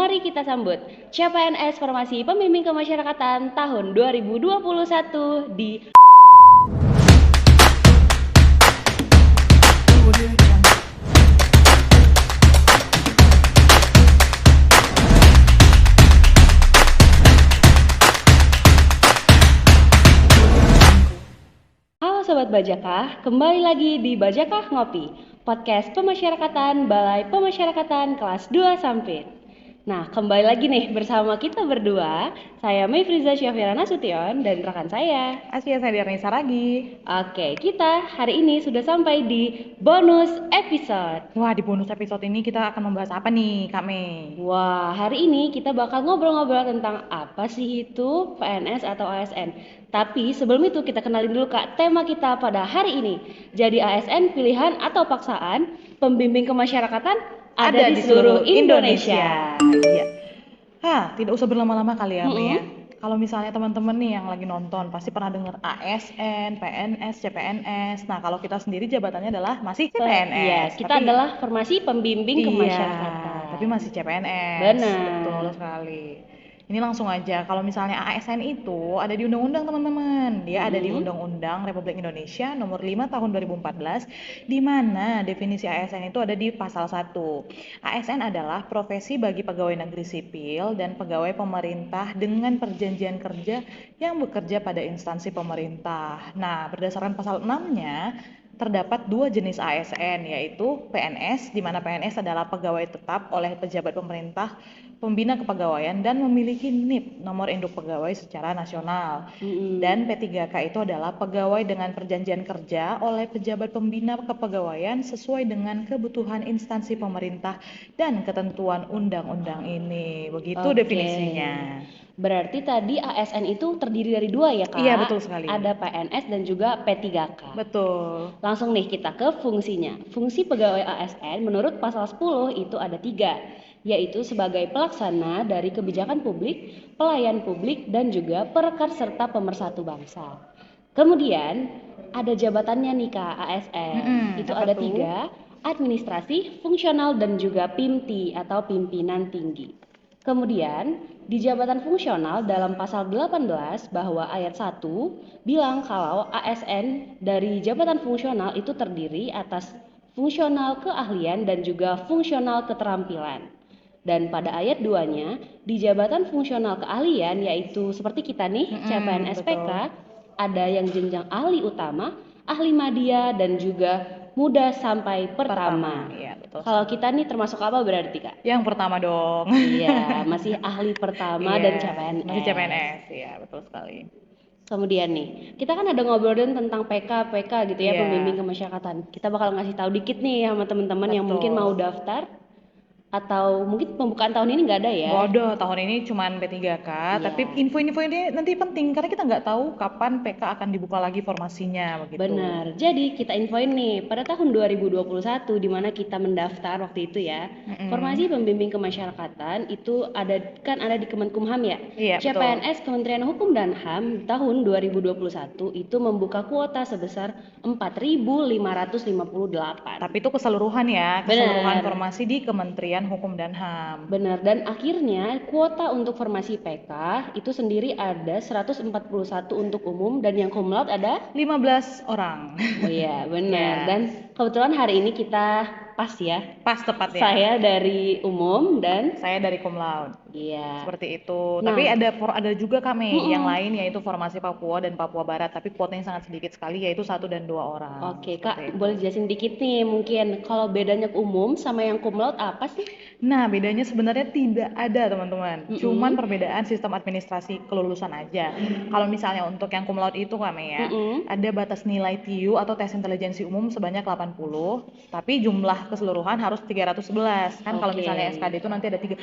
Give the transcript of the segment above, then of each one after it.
mari kita sambut CPNS Formasi Pembimbing Kemasyarakatan tahun 2021 di Halo Sobat Bajakah, kembali lagi di Bajakah Ngopi, podcast pemasyarakatan Balai Pemasyarakatan kelas 2 Sampit. Nah, kembali lagi nih bersama kita berdua, saya Mayfriza Syafira Nasution dan rekan saya Asia Sadirni Saragi. Oke, kita hari ini sudah sampai di bonus episode. Wah, di bonus episode ini kita akan membahas apa nih, Kak Mei? Wah, hari ini kita bakal ngobrol-ngobrol tentang apa sih itu PNS atau ASN. Tapi sebelum itu kita kenalin dulu Kak tema kita pada hari ini. Jadi ASN pilihan atau paksaan, pembimbing kemasyarakatan ada di seluruh Indonesia. Iya. Tidak usah berlama-lama kali ya, Mei ya. Kalau misalnya teman-teman nih yang lagi nonton pasti pernah dengar ASN, PNS, CPNS. Nah, kalau kita sendiri jabatannya adalah masih CPNS. Iya, kita adalah formasi pembimbing kemasyarakatan. Tapi masih CPNS. Benar. Betul sekali. Ini langsung aja, kalau misalnya ASN itu ada di undang-undang teman-teman. Dia ada di Undang-Undang Republik Indonesia nomor 5 tahun 2014, di mana definisi ASN itu ada di pasal 1. ASN adalah profesi bagi pegawai negeri sipil dan pegawai pemerintah dengan perjanjian kerja yang bekerja pada instansi pemerintah. Nah, berdasarkan pasal 6-nya, terdapat dua jenis ASN, yaitu PNS, di mana PNS adalah pegawai tetap oleh pejabat pemerintah, pembina kepegawaian, dan memiliki NIP, nomor induk pegawai secara nasional. Dan P3K itu adalah pegawai dengan perjanjian kerja oleh pejabat pembina kepegawaian sesuai dengan kebutuhan instansi pemerintah dan ketentuan undang-undang ini. Begitu definisinya. Berarti tadi ASN itu terdiri dari dua ya Kak? Iya, betul sekali. Ada PNS dan juga P3K. Betul. Langsung nih kita ke fungsinya. Fungsi pegawai ASN menurut pasal 10 itu ada 3, yaitu sebagai pelaksana dari kebijakan publik, pelayan publik, dan juga perekat serta pemersatu bangsa. Kemudian ada jabatannya nih Kak ASN. Itu ada 3, administrasi, fungsional, dan juga PIMTI atau pimpinan tinggi. Kemudian di jabatan fungsional dalam pasal 18 bahwa ayat 1 bilang kalau ASN dari jabatan fungsional itu terdiri atas fungsional keahlian dan juga fungsional keterampilan. Dan pada ayat 2-nya di jabatan fungsional keahlian yaitu seperti kita nih CPNS PK ada yang jenjang ahli utama, ahli madya dan juga muda sampai pertama. Iya, betul. Kalau kita nih termasuk apa berarti Kak? Yang pertama dong. Iya, masih ahli pertama dan CPNS. Masih CPNS, iya betul sekali. Kemudian nih, kita kan ada ngobrolin tentang PK gitu ya, pembimbing kemasyarakatan. Kita bakal ngasih tahu dikit nih sama teman-teman yang mungkin mau daftar atau mungkin pembukaan tahun ini nggak ada ya? Bodoh, tahun ini cuma P3K, tapi info-info ini nanti penting karena kita nggak tahu kapan PK akan dibuka lagi formasinya begitu. Benar, jadi kita infoin nih, pada tahun 2021 di mana kita mendaftar waktu itu ya, formasi pembimbing kemasyarakatan itu ada di Kemenkumham ya? Iya, CPNS Kementerian Hukum dan HAM tahun 2021 itu membuka kuota sebesar 4.558. Tapi itu keseluruhan ya, keseluruhan formasi di Kementerian Hukum dan HAM. Benar, dan akhirnya kuota untuk formasi PK itu sendiri ada 141 untuk umum dan yang cum laude ada 15 orang. Oh iya, benar. Dan kebetulan hari ini kita pas ya. Pas tepat ya. Saya dari umum dan saya dari cum laude. Iya. Seperti itu. Tapi ada juga kami yang lain yaitu formasi Papua dan Papua Barat, tapi kuotanya sangat sedikit sekali yaitu 1 dan 2 orang. Oke, Kak, boleh jelasin dikit nih mungkin kalau bedanya umum sama yang cum laude apa sih? Nah, bedanya sebenarnya tidak ada, teman-teman. Cuman perbedaan sistem administrasi kelulusan aja. Kalau misalnya untuk yang cum laude itu kami ya, ada batas nilai TIU atau tes intelijensi umum sebanyak 80, tapi jumlah keseluruhan harus 311. Kan kalau misalnya SKD itu nanti ada 3.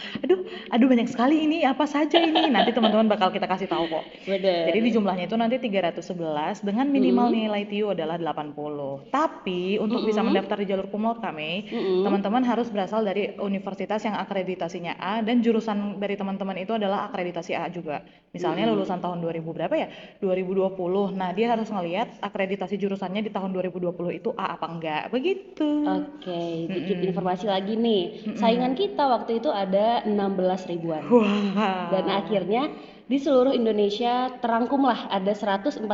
Aduh banyak sekali ini, apa saja ini? Nanti teman-teman bakal kita kasih tahu kok. Bener. Jadi di jumlahnya itu nanti 311 dengan minimal nilai TIU adalah 80. Tapi untuk bisa mendaftar di jalur cum laude kami, teman-teman harus berasal dari universitas yang akreditasinya A dan jurusan dari teman-teman itu adalah akreditasi A juga. Misalnya lulusan tahun 2000 berapa ya? 2020. Nah, dia harus ngelihat akreditasi jurusannya di tahun 2020 itu A apa enggak. Begitu. Oke, dikit Mm-mm. informasi lagi nih. Mm-mm. Saingan kita waktu itu ada 16 ribuan. Wah. Dan akhirnya di seluruh Indonesia terangkumlah ada 141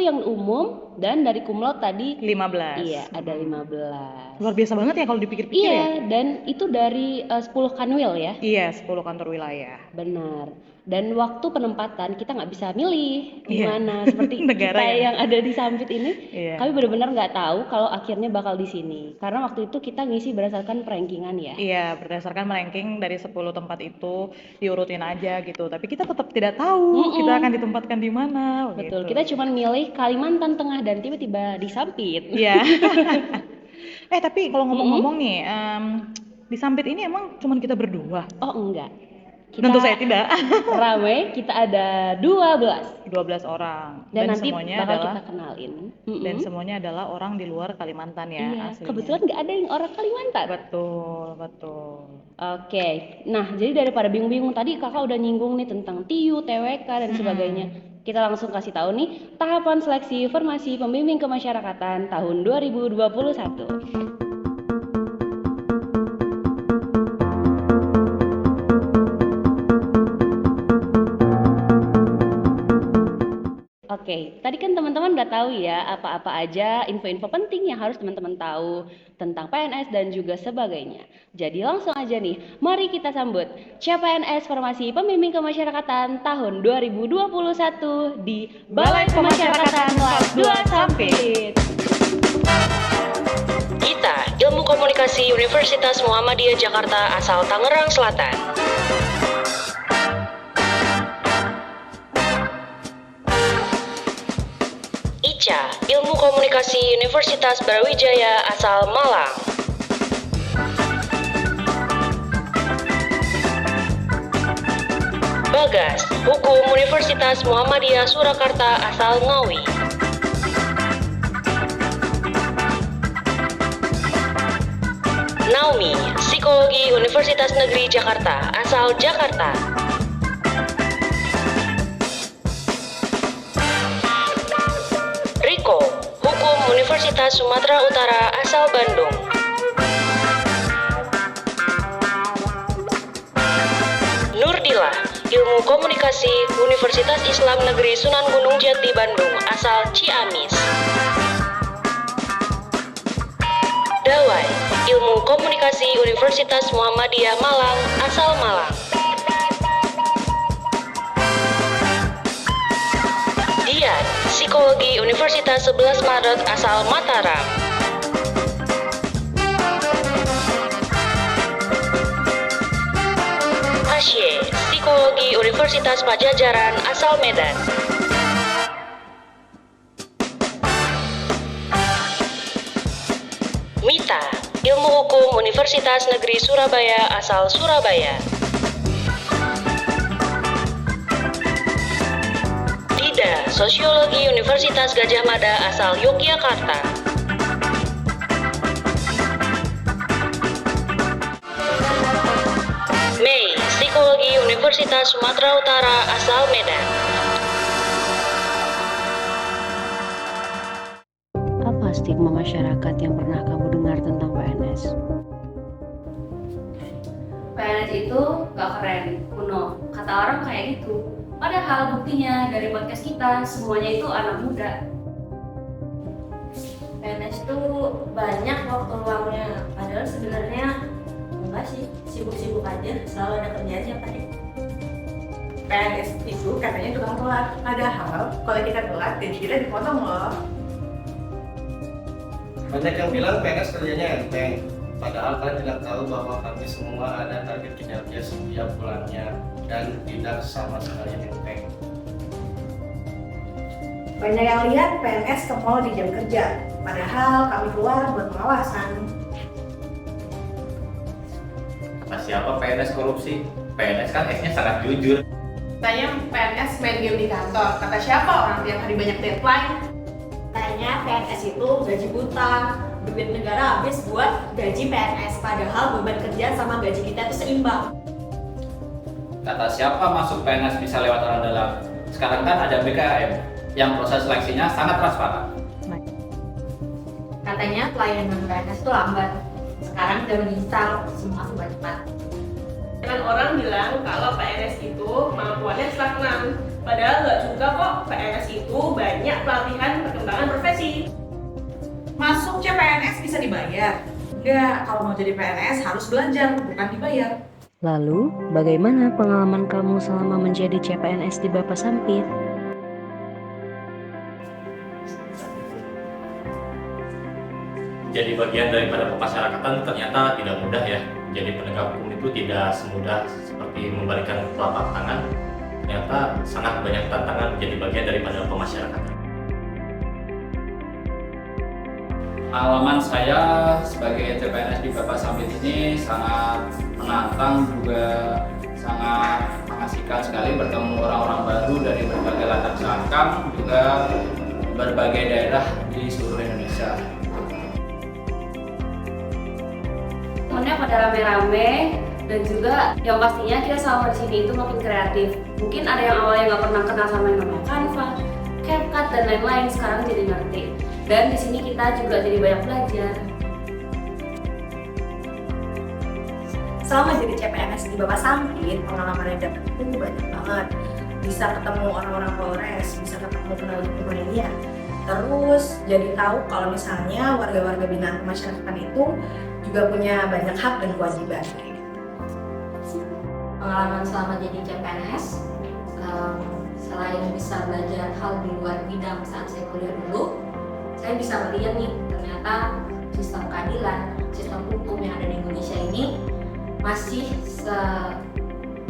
yang umum dan dari kumlot tadi 15. iya ada 15. Luar biasa banget ya kalau dipikir-pikir ya. Iya, dan itu dari 10 kanwil ya. Iya, 10 kantor wilayah. Benar. Dan waktu penempatan kita nggak bisa milih di Iya. mana. Seperti Negara kita ya. yang ada di Sampit ini, Iya. kami benar-benar nggak tahu kalau akhirnya bakal di sini. Karena waktu itu kita ngisi berdasarkan rankingan ya. Iya, berdasarkan ranking dari 10 tempat itu diurutin aja gitu. Tapi kita tetap tidak tahu kita akan ditempatkan di mana. Betul, gitu. kita cuma milih Kalimantan Tengah dan tiba-tiba di Sampit. Iya. Tapi kalau ngomong-ngomong nih, di Sampit ini emang cuman kita berdua? Oh enggak. Kita Tentu saya tidak. Ramai, kita ada 12. 12 orang. Dan nanti semuanya bakal adalah kita kenalin. dan semuanya adalah orang di luar Kalimantan ya, Iya, aslinya. kebetulan nggak ada yang orang Kalimantan. Betul, betul. Oke, nah jadi daripada bingung-bingung tadi kakak udah nyinggung nih tentang TIU, TWK dan sebagainya. Kita langsung kasih tahu nih tahapan seleksi formasi pembimbing kemasyarakatan tahun 2021. Oke, tadi kan teman-teman udah tahu ya apa-apa aja info-info penting yang harus teman-teman tahu tentang PNS dan juga sebagainya. Jadi langsung aja nih, mari kita sambut CPNS Formasi Pembimbing Kemasyarakatan tahun 2021 di Balai Pemasyarakatan kelas 2 Sampit. Kita, Ilmu Komunikasi Universitas Muhammadiyah Jakarta asal Tangerang Selatan. ICA, Ilmu Komunikasi Universitas Brawijaya asal Malang. Bagas, Hukum Universitas Muhammadiyah Surakarta asal Ngawi. Naomi, Psikologi Universitas Negeri Jakarta asal Jakarta. Riko, Hukum Universitas Sumatera Utara asal Bandung. Nurdilah, Ilmu Komunikasi Universitas Islam Negeri Sunan Gunung Jati Bandung asal Ciamis. Dawai, Ilmu Komunikasi Universitas Muhammadiyah Malang asal Malang. Dian, Psikologi Universitas 11 Maret asal Mataram. Hasye, Psikologi Universitas Pajajaran asal Medan. Mita, Ilmu Hukum Universitas Negeri Surabaya asal Surabaya. Dida, Sosiologi Universitas Gadjah Mada asal Yogyakarta. Mei, Psikologi Universitas Sumatera Utara asal Medan. Apa stigma masyarakat yang pernah kamu dengar tentang PNS? PNS itu gak keren, kuno. Kata orang kayak gitu. Padahal buktinya dari podcast kita semuanya itu anak muda. PNS itu banyak waktu luangnya. Padahal sebenarnya enggak sih, sibuk-sibuk aja, selalu ada kerjaan tiap hari. PNS itu katanya tukang telat. Padahal kalau kita telat, gaji kita dipotong loh. Banyak yang bilang PNS kerjanya enteng, padahal kalian tidak tahu bahwa kami semua ada target kinerja setiap bulannya dan tidak sama sekali enteng. Banyak yang lihat PNS ke mall di jam kerja, padahal kami keluar buat pengawasan. Kata siapa PNS korupsi? PNS kan X-nya sangat jujur. Tanya PNS main game di kantor, kata siapa orang tiap hari banyak deadline? Katanya PNS itu gaji buta, duit negara habis buat gaji PNS, padahal beban kerja sama gaji kita itu seimbang. Kata siapa masuk PNS bisa lewat orang dalam? Sekarang kan ada BKM yang proses seleksinya sangat transparan. Katanya pelayanan PNS itu lambat. Sekarang zaman digital, semua serba cepat. Kan orang bilang kalau PNS itu kemampuannya stagnan. Padahal nggak juga kok, PNS itu banyak pelatihan perkembangan profesi. Masuk CPNS bisa dibayar? Enggak, kalau mau jadi PNS harus belajar, bukan dibayar. Lalu, bagaimana pengalaman kamu selama menjadi CPNS di Bapak Sampit? Jadi bagian daripada pemasyarakatan ternyata tidak mudah ya. Jadi penegak hukum itu tidak semudah seperti memberikan telapak tangan. Ternyata sangat banyak tantangan menjadi bagian daripada pemasyarakatan. Pengalaman saya sebagai CPNS di Bapak Sampit ini sangat menantang, juga sangat mengasihkan sekali bertemu orang-orang baru dari berbagai latar belakang, juga berbagai daerah di seluruh Indonesia. Temennya pada rame-rame, dan juga yang pastinya kita selama di sini itu makin kreatif. Mungkin ada yang awalnya nggak pernah kenal sama yang namanya Canva, CapCut dan lain-lain, sekarang jadi ngerti. Dan di sini kita juga jadi banyak belajar. Selama jadi CPNS di Bapak Sampit, pengalaman yang dapat itu banyak banget. Bisa ketemu orang-orang Polres, bisa ketemu penegak hukum lainnya. Terus jadi tahu kalau misalnya warga-warga binaan kemasyarakatan itu juga punya banyak hak dan kewajiban. Pengalaman selama jadi CPNS, selain bisa belajar hal di luar bidang saat saya kuliah dulu, saya bisa melihat nih ternyata sistem keadilan, sistem hukum yang ada di Indonesia ini masih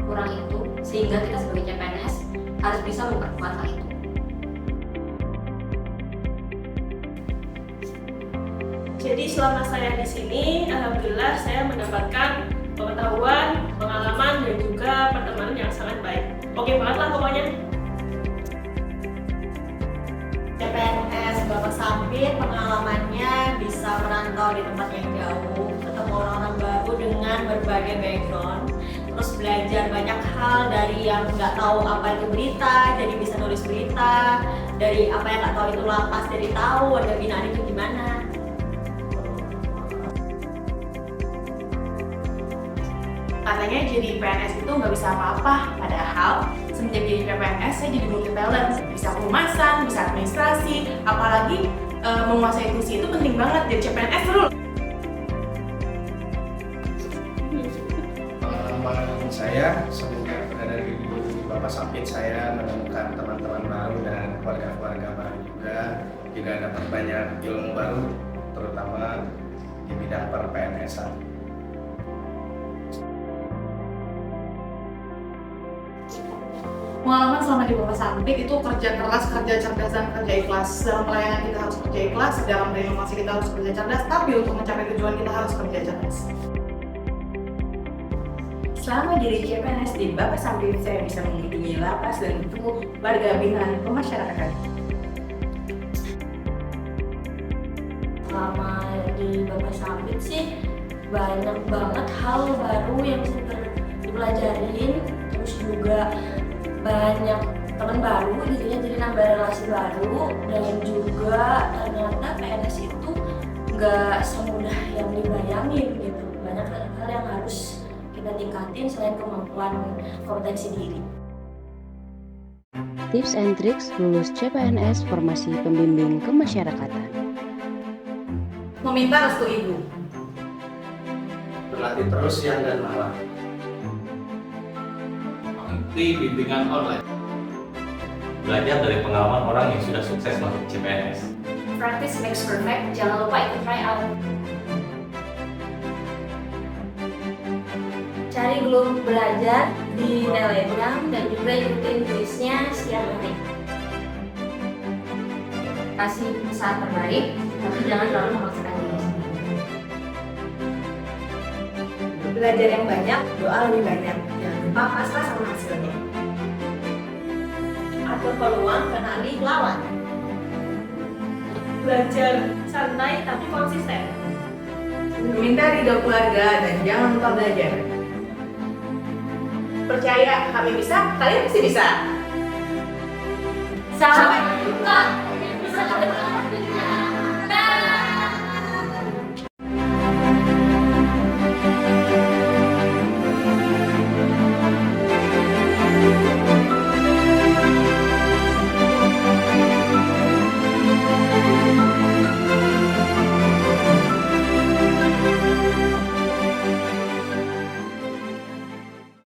kurang itu, sehingga kita sebagai CPNS harus bisa memperkuat hal itu. Jadi selama saya di sini, alhamdulillah saya mendapatkan pengetahuan, pengalaman, dan juga pertemanan yang sangat baik. Oke banget lah pokoknya. CPNS Bapak Sampit pengalamannya bisa merantau di tempat yang jauh, ketemu orang-orang baru dengan berbagai background, terus belajar banyak hal dari yang nggak tahu apa itu berita, jadi bisa nulis berita, dari apa yang nggak tahu itu lapas, jadi tahu warga binaan itu gimana. Katanya jadi PNS itu nggak bisa apa-apa, padahal semenjak jadi PNS saya jadi multi talent, bisa perumasan, bisa administrasi, apalagi menguasai fungsi itu penting banget. Jadi CPNS dulu. Pengalaman saya semenjak berada di Bapak Sampit, saya menemukan teman-teman baru dan keluarga-keluarga baru juga dapat banyak ilmu baru, terutama di bidang per-PNS-an. Pengalaman selama di Bapak Sampit itu kerja keras, kerja cerdas, dan kerja ikhlas. Dalam pelayanan kita harus kerja ikhlas, dalam berinovasi kita harus kerja cerdas, tapi untuk mencapai tujuan kita harus kerja cerdas. Selama jadi CPNS di Bapak Sampit, saya bisa mengunjungi lapas dan bertemu warga binaan kemasyarakatan. Selama di Bapak Sampit sih banyak banget hal baru yang bisa dipelajarin, terus juga banyak teman baru gitu ya, jadi nambah relasi baru, dan juga ternyata PNS itu nggak semudah yang dibayangin gitu. Banyak hal yang harus kita tingkatin selain kemampuan kompetensi diri. Tips and triks lulus CPNS Formasi Pembimbing Kemasyarakatan. Meminta restu ibu. Berlatih terus siang dan malam. Mengikuti bimbingan online. Belajar dari pengalaman orang yang sudah sukses masuk CPNS. Practice makes perfect, jangan lupa ikut try out. Cari grup belajar di Telegram dan juga ikutin kuisnya setiap hari. Kasih usaha terbaik, tapi jangan terlalu memaksakan diri sendiri. Belajar yang banyak, doa lebih banyak. Jangan lupa pasrah sama hasilnya. Atur peluang, kenali lawan. Belajar santai tapi konsisten. Meminta ridho keluarga dan jangan lupa belajar. Percaya kami bisa, kalian pasti bisa. Sampai jumpa.